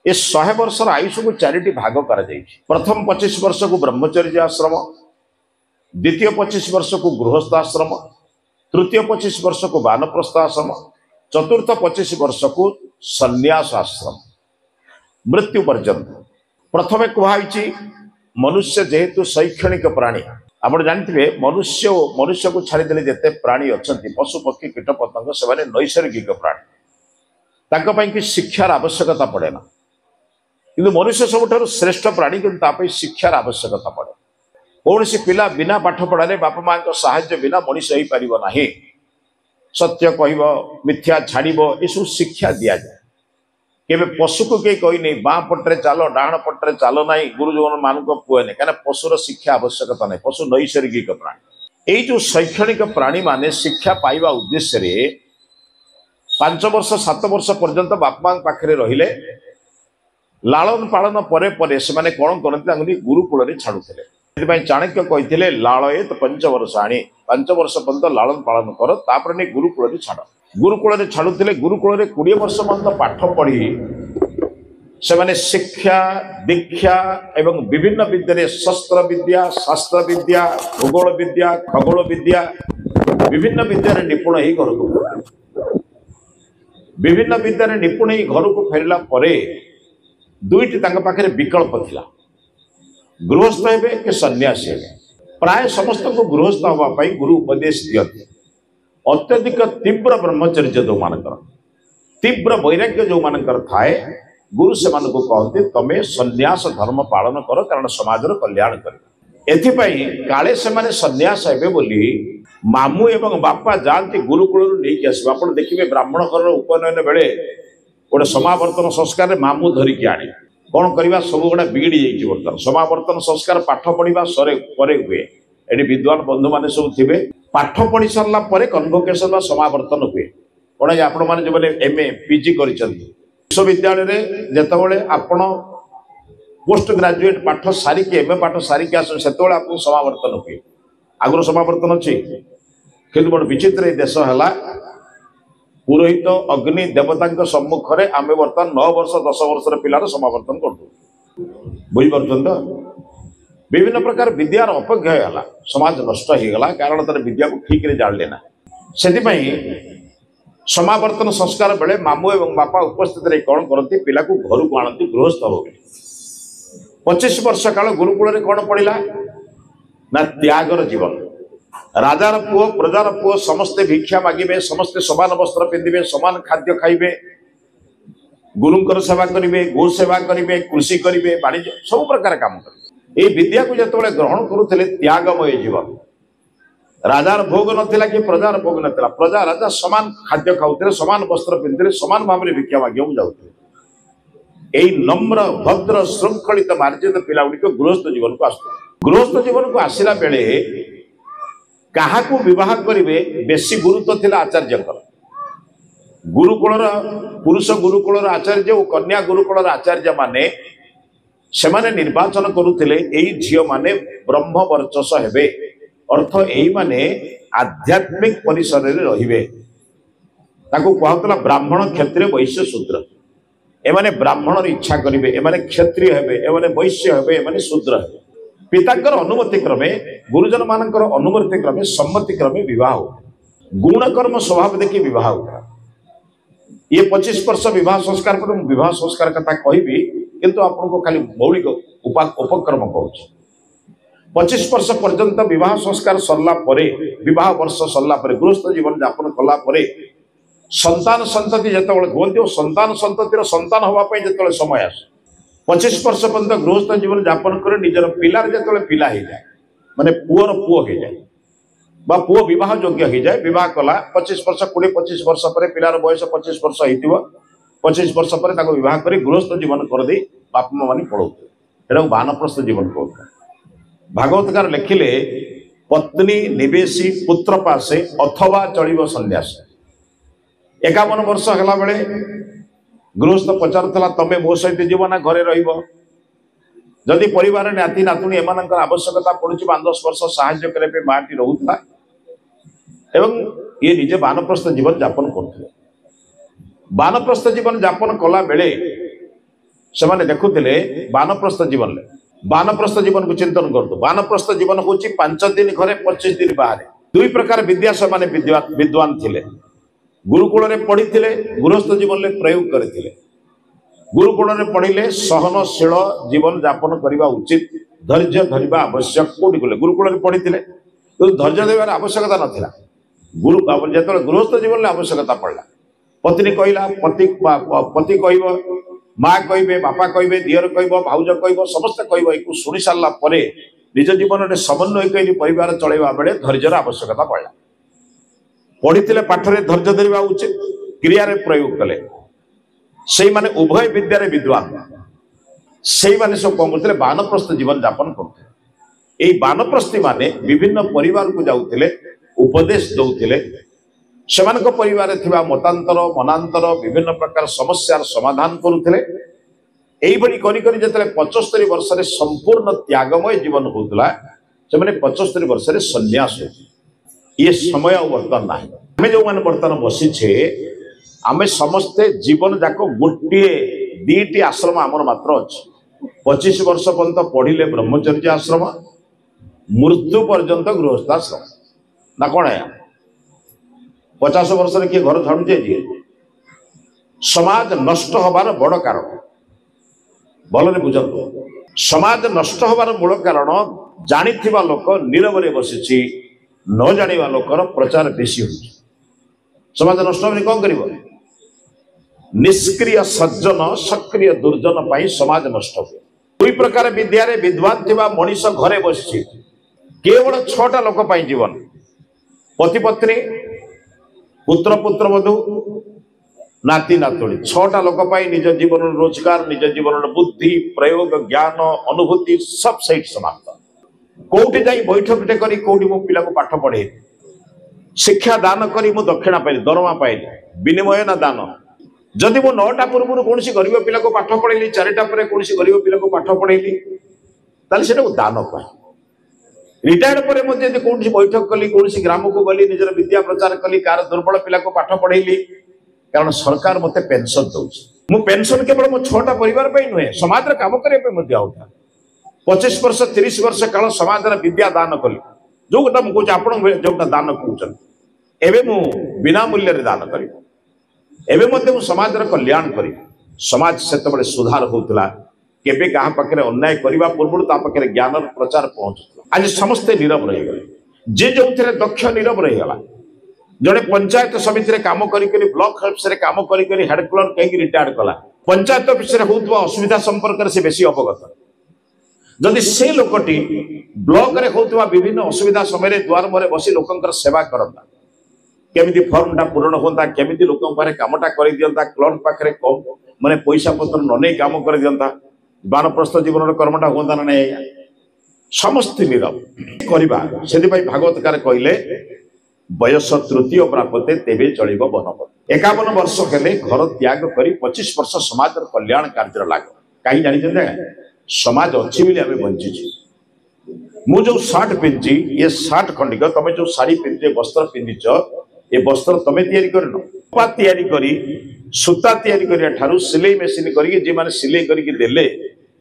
ए 100 वर्षर आयुष को चारिटी भाग कर प्रथम 25 वर्ष को ब्रह्मचर्य आश्रम, द्वितीय 25 वर्ष को गृहस्थ आश्रम, तृतीय 25 वर्ष को वानप्रस्थ आश्रम, चतुर्थ 25 वर्ष को संन्यास आश्रम मृत्यु पर्यंत। प्रथम कहुई मनुष्य जेहेतु शैक्षणिक प्राणी, आप जानते मनुष्य मनुष्य को छाड़देले जिते प्राणी अच्छा पशु पक्षी कीट पतंग से नैसर्गिक प्राणी, ताकि कि शिक्षार आवश्यकता पड़े ना, किंतु मनुष्य सबुठ श्रेष्ठ प्राणी कि शिक्षार आवश्यकता पड़े। कौन सी पिला बिना पाठ पढ़ाने बापा माँ साहाय्य बिना मनीष हो पार ना, सत्य कह मिथ्या छाड़ यू शिक्षा दि जाए। केवे पशु को कई कही नहीं बाँ पट्टे चाल डाण पट्टे चाल ना गुरुजन मान पुए कहीं पशुर शिक्षा आवश्यकता नहीं, पशु नैसर्गिक प्राणी। यही जो शैक्षणिक प्राणी माने शिक्षा पाइबा उद्देश्य 5 वर्ष 7 वर्ष पर्यंत बापा माँ पाखे रहिले लालन पालन परे परे से माने कौन करते गुरुकुल छाड़ुले। चाणक्य कहते लालयेत 5 वर्षाणी, 5 वर्ष पर्यंत लालन पालन कर तापर नहीं गुरुकुल छाड़। गुरुकुल छाड़ुले, गुरुकुल 20 वर्ष पर्यंत पाठ पढ़ी से माने शिक्षा दीक्षा एवं विभिन्न विद्या शस्त्र विद्या शास्त्र विद्या भूगोल विद्या खगोल विद्या विभिन्न विद्यार निपुण ही घर को विभिन्न विद्यार निपुण ही घर को फेरला परे दुईटी पाखे विकल्प थिला, गृहस्थ हेबे कि सन्यासी हेबे। प्राय समस्त को गृहस्थ होगापाई गुरु उपदेश दियते। अत्यधिक तीव्र ब्रह्मचर्य जो मानकर तीव्र वैराग्य जो मानकर थाए गुरु से मान को कहते तमे सन्यास धर्म पालन कर कारण समाजर कल्याण कर। एथिपाई काले से माने सन्यास हेबे बोली मामू एवं बापा जाती गुरुकुल नहीं आसवे। आप देखिए ब्राह्मण घर उपनयन बेले गोटे समावर्तन संस्कार मामू धरिकी आने कौन करवा सब गुड़ा बिगड़ी जाइए। बर्तमान समावर्तन संस्कार पाठ पढ़ा सरे परे हुए, ये विद्वान बंधु मैंने सब थे पाठ पढ़ी सारा पर कन्वोकेशन व समावर्तन हुए। कौन है आपण मैंने जो MA PG कर विश्वविद्यालय जितेबाला आपण पोस्ट ग्रेजुएट पाठ सारिकी MA पाठ सारिकी आस आपको समावर्तन हुए। आगुरी समावर्तन अच्छी कि बड़ विचित्र देश है पुरोहित अग्नि देवता सम्मुख में आम बर्तमान 9 वर्ष 10 वर्ष पिलार समावर्तन कर बुझीपार तो विभिन्न प्रकार विद्यार अपव्यय है, समाज नष्ट हो गला कारण तार विद्या को ठीक रे जान लेना। से समावर्तन संस्कार बेले मामू एवं बापा उपस्थित रही कौन करती पिला को घर को आनती गृहस्थ हो। 25 वर्ष काल गुरुकुल कौन पड़ा ना त्यागर जीवन। राजार पुओ प्रजार पुओ समस्ते भिक्षा मागे, समस्ते समान वस्त्र पिंधे, समान खाद्य खाइबे, गुरुंकर सेवा करेंगे, गो सेवा करेंगे, कृषि करेंगे, वाणिज्य सब प्रकार काम करेंगे। ये विद्या को जो ग्रहण करुले त्यागमय जीवन। राजार भोग नाला कि प्रजार भोग नाला, प्रजा राजा समान खाद्य खाऊे, समान वस्त्र पिंधे, समान भाव में भिक्षा मागे जाते। यही नम्र भद्र श्रृंखलित मार्जित पिला गुड़िक गृहस्थ जीवन को आस गृहस्थ जीवन को आसला बेले क्या विवाह करेंगे बेसी गुरुत्व थिला आचार्य। गुरुकुल पुरुष गुरुकुल आचार्य और कन्या गुरुकुल आचार्य माने से माने निर्वाचन करुले यही झील माने ब्रह्म वर्चस्व हेबे, अर्थ यही माने आध्यात्मिक परिसर रे रहिबे। ताको कहतला ब्राह्मण क्षत्रिय वैश्य शूद्र। एमाने ब्राह्मण इच्छा करेंगे, एमाने क्षत्रिय हेबे, एमाने वैश्य हेबे, एमाने शूद्र हेबे। पिताकर अनुमति क्रमे गुरुजन मानकर अनुमति क्रमे सम्मति क्रमे विवाह हो, गुणकर्म स्वभाव देखिए विवाह होता। ये 25 वर्ष विवाह संस्कार पर विवाह संस्कार कथा कहबी किंतु आपको खाली मौलिक उपक्रम कहूँ। 25 वर्ष पर्यंत विवाह संस्कार सरला परे, विवाह वर्ष सरला परे, गृहस्थ जीवन यापन कला परे संतान संतति जितेबाला कहते संतान संततिर संतान होगापी जो समय आस 25 वर्ष पर्यंत गृहस्थ जीवन यापन कर निजर पिलार जो पिला हो जाए माने पुअर पुओ हो जाए बा पुओ विवाह योग्य हो जाए, विवाह कला 25 वर्ष 20-25 वर्ष पर पिलार बयस 25 वर्ष हो 25 वर्ष पर विवाह कर गृहस्थ जीवन कर दे बापा माँ पढ़ाते। एटा वानप्रस्थ जीवन कहते। भागवतकार लिखिले पत्नी निवेशी पुत्र पासे अथवा चलिब सन्यास। 51 वर्ष है बेले गृहस्थ पचारूला तमें मो सहित जीव ना घरे रदि परिवार नाती नातुणी एम आवश्यकता पड़ुची 5-10 वर्ष साहाय्य करने माटी रोला एवं ये निजे वानप्रस्थ जीवन यापन करते। वानप्रस्थ जीवन यापन कला बेले से देखुले बानप्रस्थ जीवन बानप्रस्थ जीवन को चिंतन करतु बानप्रस्थ जीवन हूँ 5 दिन घरे 25 दिन बाहर दुई प्रकार विद्या से विद्वान थे गुरुकुल में पढ़ी गृहस्थ जीवन में प्रयोग करते गुरुकुल में पढ़िले सहनशील जीवन यापन करने उचित धैर्य धरवा आवश्यक कौटी गले गुरुकुल में पढ़ी धैर्य देवार आवश्यकता नाला गुरु जो गृहस्थ जीवन में आवश्यकता पड़ला पत्नी कहला पति कह माँ कहे बापा कहे दियर कह भाउज कह समस्त कह शुणी सारा निज जीवन में समन्वय कर परिवार चलवा बेले धैर्यर आवश्यकता पड़ा पढ़ी पाठरे धैर्य धरवा उचित क्रिया प्रयोग कले से माने उभय विद्यारे विद्वान से माने सब कौन करते बानप्रस्थ जीवन यापन करते बानप्रस्थी माने विभिन्न परिवार को जाऊले उपदेश दौले से परिवार थिबा मतांतर मनांतर विभिन्न प्रकार समस्यार समाधान करुले करी जिते 75 वर्ष संपूर्ण त्यागमय जीवन होता से 75 वर्ष संन्यास ये समय बर्तमान ना आम जो मैंने बर्तमान बसीचे आम समस्ते जीवन जाक गोटे दीटी आश्रम आमर मात्र अच्छे 25 वर्ष पर्यंत पढ़िले ब्रह्मचर्य आश्रम मृत्यु पर्यंत गृहस्थाश्रम ना कौन है 50 वर्ष किए घर झाड़ुचे समाज नष्ट हबार बड़ कारण भलरे बुझंतु समाज नष्ट हबार मूल कारण जानी लोक नीरव बसी न जानिबा लोकर प्रचार बेसी हो समाज नष्ट होनी कौन कर निष्क्रिय सज्जन सक्रिय दुर्जन पाई समाज नष्ट हुए दुई प्रकार विद्यारे विद्वान थिबा मनीष घरे बसी केवल 6टा लोक पाई जीवन पति पत्नी पुत्र पुत्र मधु नाती नातुणी 6टा लोक पाई निज जीवन रोजगार निज जीवन बुद्धि प्रयोग ज्ञान अनुभूति सब सहित समाप्त कौटी जाई बैठकटे करी कौटी मो पिला को पाठ पढ़े शिक्षा दान करी मु दक्षिणा पाइली दरमा पाइली विनिमय ना दान जदि मु 9टा पूर्व कौन गरीब पिला को पाठ पढ़ेली 4टा पर कौन गरीब पिला को पाठ पढ़ेली ताले सेटा दान पाए रिटायर्ड पर मुझे कौन बैठक कली कौन ग्राम को गली निजर विद्या प्रचार कली कार दुर्बल पिला को पाठ पढ़ेली कारण सरकार मते पेंशन दउछि मु पेंशन केवल मो 6टा परिवार पे नुहे समाज रे काम करे पे मध्य होता 25 वर्ष 30 वर्ष काल समाज रे विद्या दान कली जोटा मु कहूँ आपण जोटा दान कहउछन एबे मु बिना मूल्य रे दान करी एबे मते मु समाज रे कल्याण करी समाज सेते बडे सुधार होतला केबे कहा पाखे अन्याय करने पूर्व ता पाखे ज्ञान प्रचार पहुंचुला आज समस्ते नीरव रही गले जे जो दक्ष नीरव रहीगला जड़े पंचायत समिति रे काम करी ब्लॉक ऑफिस रे काम करी हेड क्लर्क कहीं रिटायर्ड कला पंचायत ऑफिस रे होतबा असुविधा संपर्क से बेसी अवगत जदि से लोकटी ब्लॉक रे होतबा विभिन्न असुविधा समय द्वार मुहरे बसी लोकंकर सेवा करता केमिति फॉर्मटा पूर्ण होता केमिति लोकन पारे कामटा करि दियंता क्लर्क पाखरे कम माने पैसा पत्र न नै काम कर दियंता बानप्रस्थ जीवन कर्मटा होता ना नहीं समस्त नीरव करवा से भागवतकार कहले बयस तृतीय प्राप्ते तेबे चलिब बनपति 51 वर्ष हेले घर त्याग करी 25 वर्ष समाज कल्याण कार्य लाग कहीं जानी समाज अच्छी बोली आम बंची मु जो सार्ट पिंधि ये सार्ट खंडिक तुम जो शाढ़ी पिंधि वस्त्र पिंधिच ये वस्त्र तुम तैयारी करी सूता तैयारी ठारू सिलाई मेसीन कर सिलाई करके देले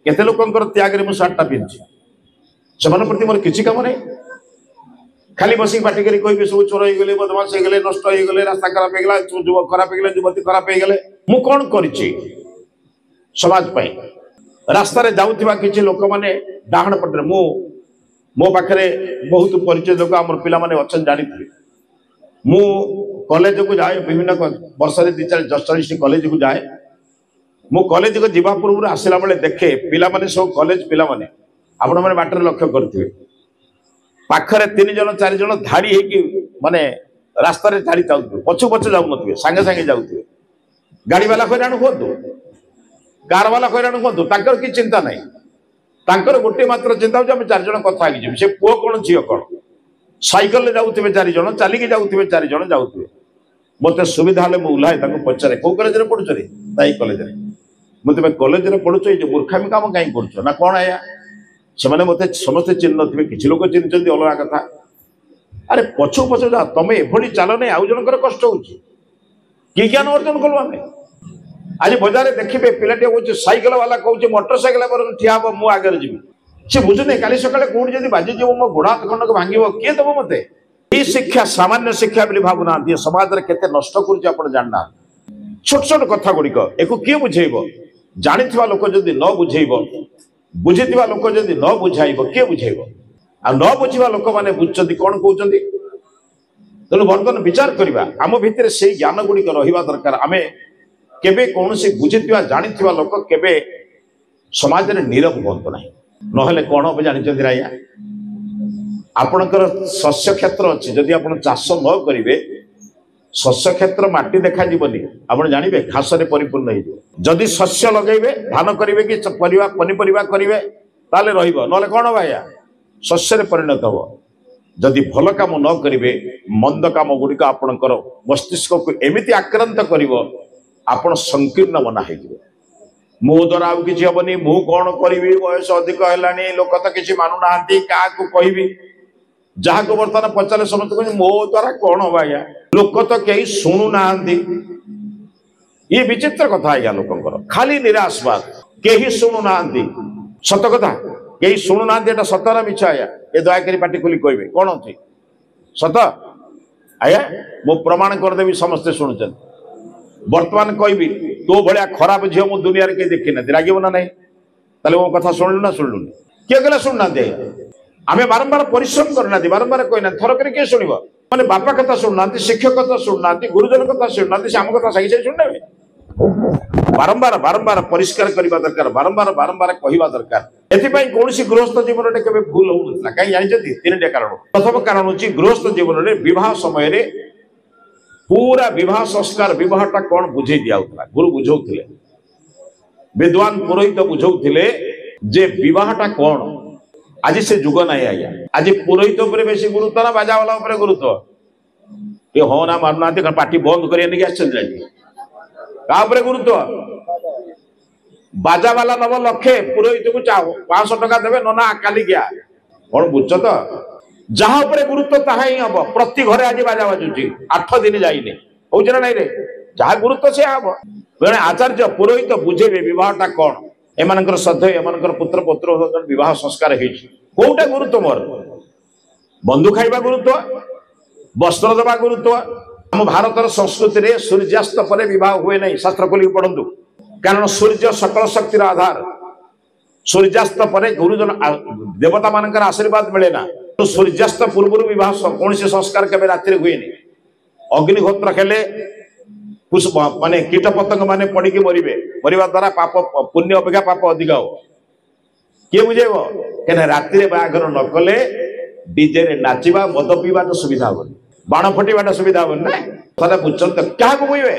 केते लोकंकर त्याग रे मु सार्टा पिंधि से प्रति मोर किसी काम नहीं खाली बसिक पार्टी करी कोई भी सब चोर हो गले बदमाश हो गले नष्ट हो गले रास्ता खराब हो गला युवक खराब हो गले युवती खराब हो गले मु कौन करिछि समाज पई रास्ता रे जाउथिबा किछि लोक माने डाहण पटरे मो पाखरे बहुत परिचय लोक हमर पिला माने अछन जानिथि मु कॉलेज को जाए विभिन्न वर्ष रे 40 कॉलेज को जाए मु कॉलेज को जीवा पूर्व आसला बेले देखे पिला माने सब कॉलेज पिला माने आपण माने बाटर लक्ष्य करथिबे पाखरे 3 जन 4 जन धाड़ी हेकी माने रास्ता रे धाड़ी जाउथबे पछु पछु जाउ नथिबे संगे संगे जाउथबे गाड़ी वाला खैराण होदो कार वाला खैराण होदो ताकर की चिंता नहीं ताकर गोटे मात्र चिंता हो हम 4 जन कथा आगे से पुओ कोन झियो कोन साइकिल ले जाउथबे 4 जन चली के जाउथबे 4 जन जाउथबे मते सुविधा हले मु उलाय ताको पछरे को कॉलेज रे पढुछ रे ताई कॉलेज रे मते कॉलेज रे पढुछ जे मूर्खामी काम काई करछ ना कोन आया से मत समस्ते चिन्ह थे किसी लोग चिन्ह अलग कथा अरे पछु पछु जा तुम एभली चाल नहीं आउ जनकर कष्ट हो ज्ञान अर्जन कलु आम आज बजार देखिए पिलाटे कौन सैकेल वाला कौन मोटरसाइकेल ठिया हम मु आगे जी सी बुझुनी काली सका कौन जब बाजी मो गोड़ हाथ खंडक भांग किए दब मत ये शिक्षा सामान्य शिक्षा भावुना समाज में केते नष्ट कर जानना छोट छोट कथा गुड़िक एक किए बुझेब जानी लोक जदि न बुझेब बुझी लोक जदि न बुझाइब किए बुझेब आ न बुझा लोक मैंने बुझुं कौन कहते तेणु बर्तमान विचार करवा आम भितर से ज्ञान गुड़िक रहा दरकार आम केबे कौन सी बुझी जानी लोक केबे समाज में नीरव हूँ ना नहेले कौन हम जानते राया आपणकर शस्य क्षेत्र अच्छी जदि आप चाष न करेंगे शस्य क्षेत्र माटी देखा जीवनी आप जानवे घास परिपूर्ण होदी शस्य लगेबे धान करेंगे कि पनीपरिया करेंगे ताले ना कौन भाया शस्य परिणत हो जदि भल काम न करेंगे मंद काम गुड़िक आपणकर मस्तिष्क को एमती आक्रांत कर आपण संकीर्ण मना हो मो द्वारा आउ कि हेनी मु कौन करी बयस अधिक है लोक तो किसी मानुना क्या कहबी जहाँ को बर्तमान पचारे समस्त कह मो द्वारा कौन भाया लोक तो कहीं शुणु ना ये विचित्र कथा आज्ञा लोक खाली निराशवाद कहीं शुणु ना सत कथा कहीं शुणु ना सतर मिछ आया ये दयाकोरी पाटी खोली कहे कौन अच्छी सत आया मु प्रमाण करदेवी समस्ते शुणुच बर्तमान कहबी तो भाया खराब झील मु दुनिया के देखी ना रागब ना ना मो कथा शुणु ना शुणुनि किए कहला शुणुना आम बारंबार परिश्रम करना बारंबार कहना थरक किए शुण मैंने बापा कथा शुणुना शिक्षक कथा शुणुना गुरुजन कथा शुणुना आम कथा सही सही शुणे बारंबार बारंबार परिष्कार करने दरकार बारंबार बारंबार कहवा दरकार एथिपाई कौन गृहस्थ जीवन में केबे भूल होता कहीं जानते तीन टा कारण प्रथम कारण हूँ गृहस्थ जीवन में विवाह समय पूरा विवाह संस्कार विवाहटा कौन बुझे दिया गुरु बुझाऊे विद्वान पुरोहित बुझाऊे जे विवाहटा कौन आज से जुग ना आज्ञा आज पुरोहित बेसी गुरुत्व ना बाजा वाला गुरुत्व ये हाँ ना मानुना पार्टी बंद कर गुरुत्व बाजा वाला नब लक्षे पुरोहित को 500 टका देवे नना काली क्या कौन बुझ तो जहाँ उपरे गुरुत्व ताहा ही हम प्रति घरे आज बाजा बाजुची 8 दिन जाइने हूँ ना नहीं रे जहाँ गुरुत्व से हम बेले आचार्य पुरोहित बुझेबे विवाहटा कौन एम श्रद्धेय एम पुत्र पुत्र विवाह संस्कार होटा गुरुत्व मोर बंधु खाइबा गुरुत्व वस्त्र दबा गुरुत्व आम भारतर संस्कृति में सूर्यास्त पर विवाह हुए नहीं शास्त्र खोलिक पढ़ु कारण सूर्य सकल शक्तिर आधार सूर्यास्त पर गुरुजन देवता मान आशीर्वाद मिले ना तो सूर्यास्त पूर्व विवाह कौन से संस्कार केबे राति हुए अग्निहोत्र खेले माने कीट पतंग माने पड़ी मरवे मरवा द्वारा पाप पुण्य अपेक्षा पाप अधिक हो किए बुझेब क्या राति बाहागर न कले डीजे रे नाचिबा मद पीवा तो सुविधा हो बाण फटेवा सुविधा हो ना सदा बुझते क्या कहबे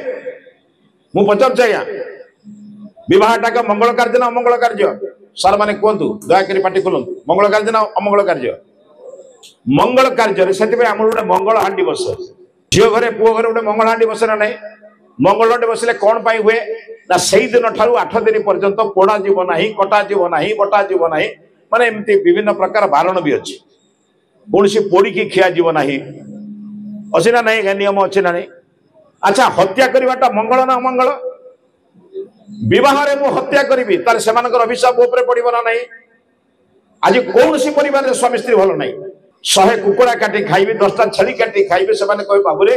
मु पचार आज्ञा विवाहटा का मंगल कार्य ना अमंगल कार्य सार माने कहतु दयाकोरी पाटी खोलु मंगल कार्य ना अमंगल कार्य मंगल कार्य से गोटे मंगल हाँडी बस झील घरे पुओ घरे गोटे मंगल हाँडी बसे ना नहीं मंगल हाँडी बसले कौन पाई हुए ना से दिन ठारू 8 दिन पर्यंत पोड़ा जीव ना कटा जीव ना बटा जीव ना माने एमती विभिन्न प्रकार बारण भी अच्छी कौन सी पोड़ी की खिया जीव ना अच्छी ना नहीं नियम अच्छी ना नहीं अच्छा हत्या करवाटा मंगल ना अमंगल विवाह मु हत्या करी तार से अभिशाप उपरे पड़ो ना नहीं आज कौन सी परिवार स्वामी स्त्री भल नहीं 100 कुकुड़ा काटी खाइबे 10टा छेली काटी खाइबे से कहे बाबूरे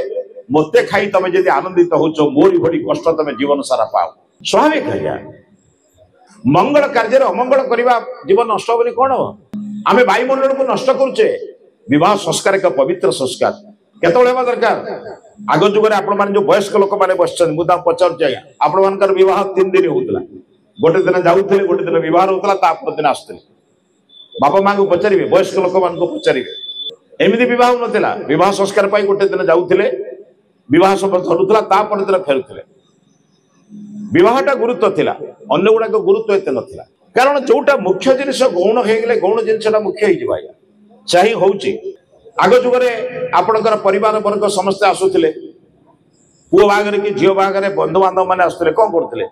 मते खाई तमे जदि आनंदित होचो मोरी भड़ी कष्ट तमे जीवन सारा पाओ स्वाभाविक है मंगल कार्य अमंगल करवा जीवन नष्ट बोली कौन हो आम वायुमंडल को नष्ट करुचे विवाह संस्कार एक पवित्र संस्कार केतବେଳେ हेबा दरकार आग जुगे आपण जो वयस्क लोक मैंने बस मुझे पचार आज्ञा आपण मान विवाह 3 दिन होता गोटे दिन जाऊे गोटे दिन विवाह होता दिन आसते बापा माँ को पचारे वयस्क लोक मान पचारे एमती बह नाला बह संस्कार गोटे दिन जाऊे बह सब धरुला दिन फेरुले बहटा गुरुत्व थिला अन्य गुड़ाक गुरुत्व एत नाला कारण जोटा मुख्य जिनिस गौण हो गले गौण जिनसा मुख्य हो चाहे हूँ आग जुगे आपणकर परिवार वर्ग समस्ते आसुले पुओ बागर कि झील बागर बंधुबांधव मैंने आसुले कौन करते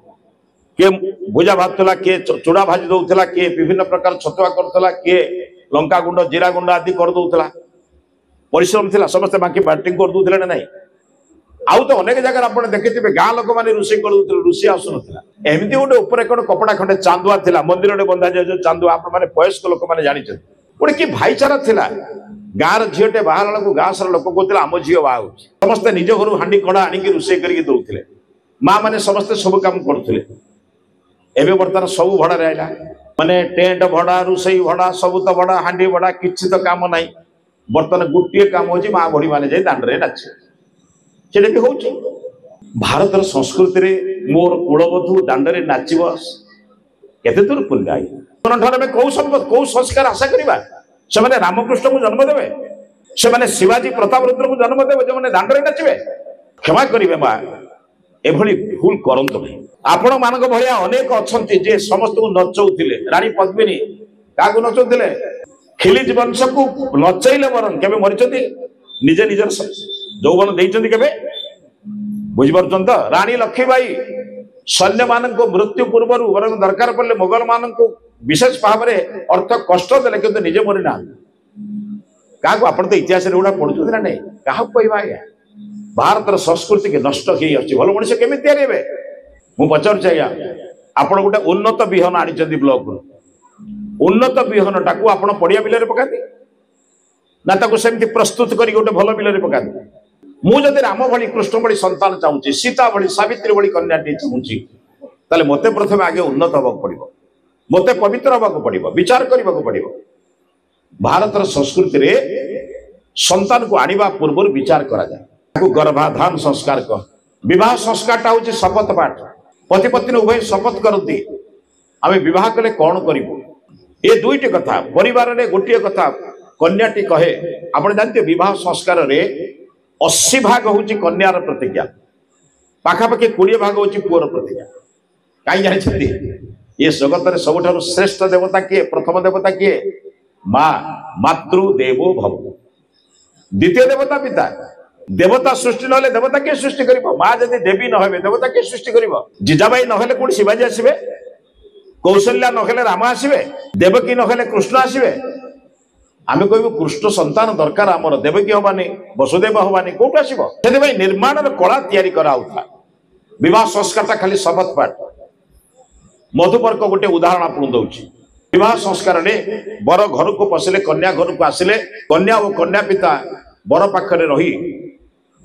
किए भुजा भाजुला किए चूड़ा भाजी दौला किए विभिन्न प्रकार छतुआ करुला किए लंका गुंड जीरा गुंड आदि कर दौला परिश्रम थिला समस्ते बाकी बैटिंग कर दौले ना नहीं आउ तो अनेक जगह आप देखिए गाँ लोक मैंने रोषे कर रोषे आसुना एमती गोटे ऊपर कौन कपड़ा खंडे चांदुआ था मंदिर में बंधा जाए चांदुआ आप वयस्क लोक मैंने जानते गोटे कि भाईचारा था गाँव झीटे बाहर को गाँ सारा लोक कहते आम झील बाहा समस्ते निज घर हांडी कड़ा आणिकी रोषे करके दौले माँ मैंने समस्ते सब कम करुले एवं बर्तमान सब भड़ा आईला माने टेंट भड़ा रोषे भड़ा सब तो भड़ा हांडी भड़ा किसी तो काम ना बर्तमान गोटे कम हो माँ भड़ी मैंने जाए दांडे नाचे से भी हूँ भारत संस्कृति रे मोर कुलबधू दांडे नाचब केते दूर पुण्य कौ संस्कार आशा करवा से मैंने रामकृष्ण को जन्म देवे से मैंने शिवाजी प्रताप रुद्र को जन्म देवे जो मैंने दांडे नाचे क्षमा करेंगे माँ एभली भूल करंतु नहीं आपण मानक भलिया अनेक अच्छी जे समस्त को नचौले रानी पद्मिनी क्या नचौले खिलिज वंश को नचैले बरन केबे मरिचंती निजे निजर यौवन देइचंती केबे बुझिपारुछन तो रानी लक्ष्मीबाई सैन्य मान को मृत्यु पूर्व बरं दरकार पड़े मुगल मान को विशेष भाव में अर्थ कष्ट देले किंतु निजे मरी ना क्या आप तो इतिहास गुड़ा पढ़ुं ना नहीं क्या कहवा आज्ञा भारत संस्कृति की नष्ट किए भल मनुष्य केमी तैयारी हे मुझे पचारुଛି आज्ञा आपण गोटे उन्नत विहन आनी ब्लॉक उन्नत विहन टाक आप पड़िया बिल पकाती ना ताको सेमती प्रस्तुत कर गोटे भल बिल पकाती मुझे राम भली कृष्ण भली संतान चाहूँगी सीता भली सावित्री भली कन्या चाहूँगी ताले मते प्रथम आगे उन्नत हवा पड़ो मते पवित्र हवा पड़ो विचार करने को पड़ो भारत संस्कृति रे संतान को आनिबा पूर्व विचार करा जाए गर्भाधान संस्कार कह विवाह संस्कार टा हूँ शपथ पाठ पति पत्नी उभय शपथ करती आम विवाह कले कौन करूँ ये दुईट कथा परिवार में गोटे कथा कन्याटी कहे आप जानते विवाह संस्कार रे 80 भाग हूँ कन्यार प्रतिज्ञा पाखापाखि 20 भाग हूँ पुअर प्रतिज्ञा कहीं जानते ये जगत में सबुठ श्रेष्ठ देवता किए प्रथम देवता किए माँ मातृदेवो भव द्वितीय देवता पिता देवता सृष्टि ना देवता किए सृष्टि कर माँ जब देवी न हे देवता किए सृष्टि कर जिजाबाई नहेले कौन शिवाजी आसवे कौशल्या नहेले राम आसवे देवकी नहेले कृष्ण आसवे आम कह कृष्ण संतान दरकार आमर देवकी हवानी वसुदेव हवानी कौट आसो से निर्माण कला तैयारी कराउथा विवाह संस्कार खाली शपथ पाठ मधुपर्क गोटे उदाहरण आपको दौची विवाह संस्कार ने बर घर को पशिले कन्या घर को आसिले कन्या और कन्या पिता बर पाखरे रही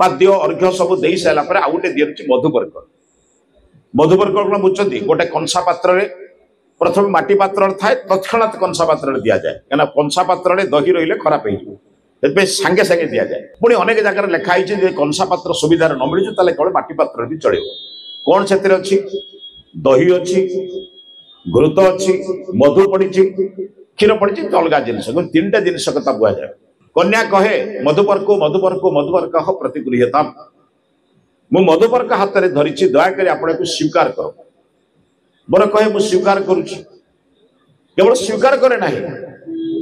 पाद्य अर्घ्य सब दे सारा आउ गोटे दिखे मधुपर्क मधुपर्क कौन बुझे गोटे कंसा पात्र प्रथम माटी पात्र थाए तत्क्षणात कंसा पात्र दि जाए क्या कंसा पात्र दही रही खराब हो सांगे सांगे दि जाए पुणी अनेक जगह लिखाई कंसा पात्र सुविधा न मिलू केवल माटी पात्र भी चलो कौन से अच्छी दही अच्छी घृत अच्छी मधु पड़ी क्षीर पड़ी अलग जिनस तीन टा जिनस कथा बुझाए कन्या कहे मधुपर्क मधुपर्क मधुपर्क प्रतिगृहता मु मधुपर्क हाथ में धरी दयाकोरी आपको स्वीकार कर बर कहे मुझे स्वीकार करुच्ची केवल स्वीकार करे ना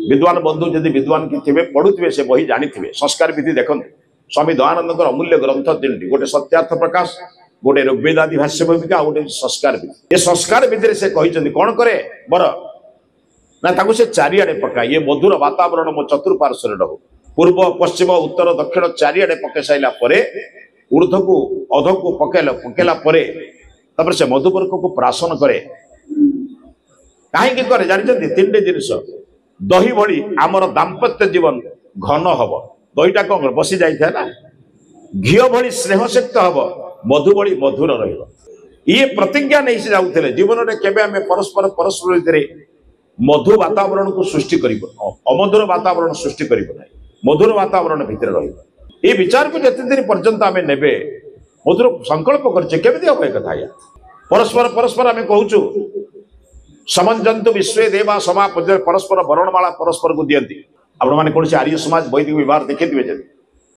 विद्वान बंधु जदि विद्वान किए थे पढ़ुवे से बही जानी थे संस्कार विधि देखते स्वामी दयानंद अमूल्य ग्रंथ तीन गोटे सत्यार्थ प्रकाश गोटे ऋग्वेदादि भाष्य भूमिका गोटे संस्कार विधि ये संस्कार विधि से कहते कौन करे बर ना से चारिआडे पका ये मधुर वातावरण मो चतुर्पार्श्व रहू पूर्व पश्चिम उत्तर दक्षिण चारिआडे पके सारा ऊर्ध को अध को पकेला तापर से मधुपर्क को प्राशन करे कहीं करे जानते तीन जिनस दही भली आमर दाम्पत्य जीवन घन हम दहीटा कौन बसी जाए ना घी भली स्नेहशक्त हम मधु भली मधुर ये प्रतिज्ञा नहीं से जाऊे जीवन में केवे आम परस्पर परस्पर भितर मधु वातावरण को सृष्टि कर अमधुर वातावरण सृष्टि करना मधुर वातावरण भितर ये विचार को जिते दिन पर्यंत आम ने मधुर संकल्प करमी हम एक कथा परस्पर परस्पर आम कहूँ समंजंतु विश्व देवा समा परस्पर वरणमाला परस्पर को दियंती आपण मैंने कौन आर्य समाज वैदिक व्यवहार देखिए